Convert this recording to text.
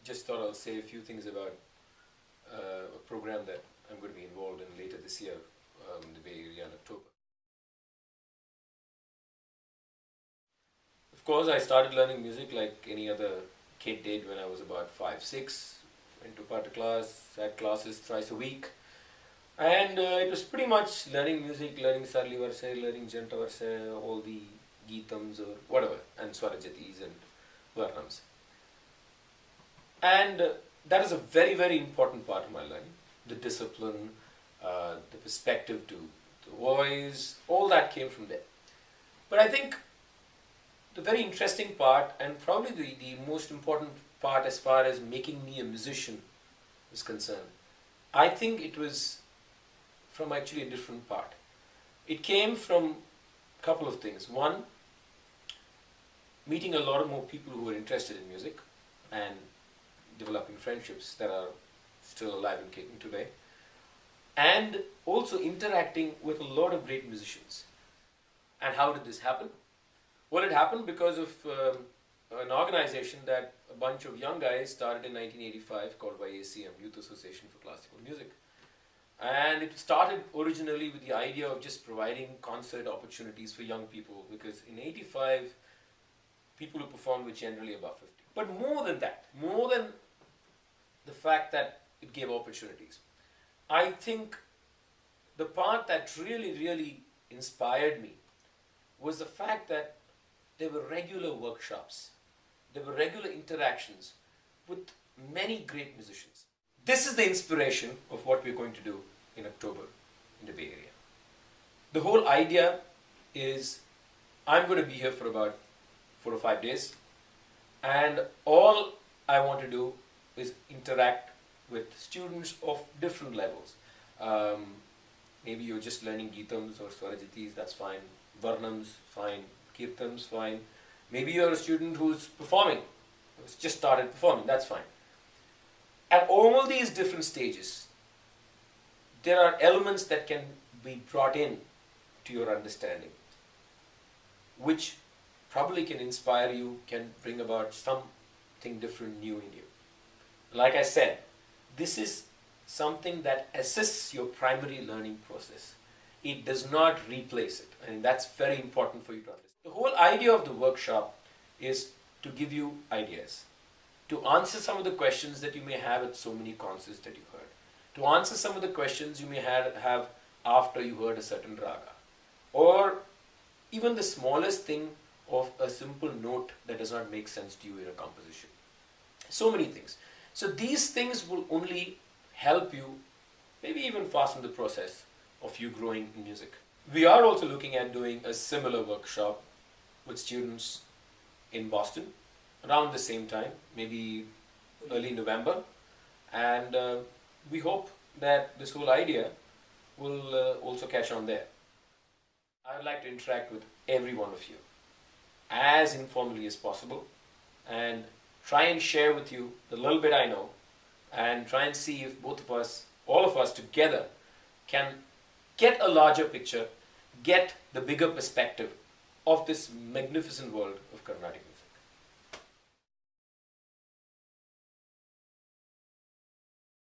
just thought I'll say a few things about a program that I'm going to be involved in later this year in the Bay Area in October. Of course, I started learning music like any other kid did when I was about 5, 6. Went to Pata class, had classes thrice a week. And it was pretty much learning music, learning Sarli Varse, learning Janta Varse, all the Geetams or whatever, and Swarajatis and Varnams. And that is a very, very important part of my learning. The discipline, the perspective to the voice, all that came from there. But I think the very interesting part, and probably the most important part as far as making me a musician is concerned, I think it was from actually a different part. It came from a couple of things. One, meeting a lot of more people who were interested in music and developing friendships that are still alive and kicking today, and also interacting with a lot of great musicians. And how did this happen? Well, it happened because of an organization that a bunch of young guys started in 1985 called YACM, Youth Association for Classical Music. And it started originally with the idea of just providing concert opportunities for young people, because in 85, people who performed were generally above 50. But more than that, more than the fact that it gave opportunities, I think the part that really, really inspired me was the fact that there were regular workshops, there were regular interactions with many great musicians. This is the inspiration of what we're going to do in October in the Bay Area. The whole idea is I'm going to be here for about 4 or 5 days, and all I want to do is interact with students of different levels. Maybe you're just learning Geetams or Swarajatis, that's fine. Varnams, fine. Kirtans, fine. Maybe you're a student who's performing, who's just started performing, that's fine. At all these different stages, there are elements that can be brought in to your understanding, which probably can inspire you, can bring about something different, new in you. Like I said, this is something that assists your primary learning process. It does not replace it, and that's very important for you to understand. The whole idea of the workshop is to give you ideas, to answer some of the questions that you may have at so many concerts that you heard, to answer some of the questions you may have after you heard a certain raga, or even the smallest thing of a simple note that does not make sense to you in a composition. So many things. So these things will only help you, maybe even fasten the process of you growing in music. We are also looking at doing a similar workshop with students in Boston around the same time, maybe early November, and we hope that this whole idea will also catch on there. I would like to interact with every one of you as informally as possible and try and share with you the little bit I know, and try and see if both of us, all of us together, can get a larger picture, get the bigger perspective of this magnificent world of Carnatic music.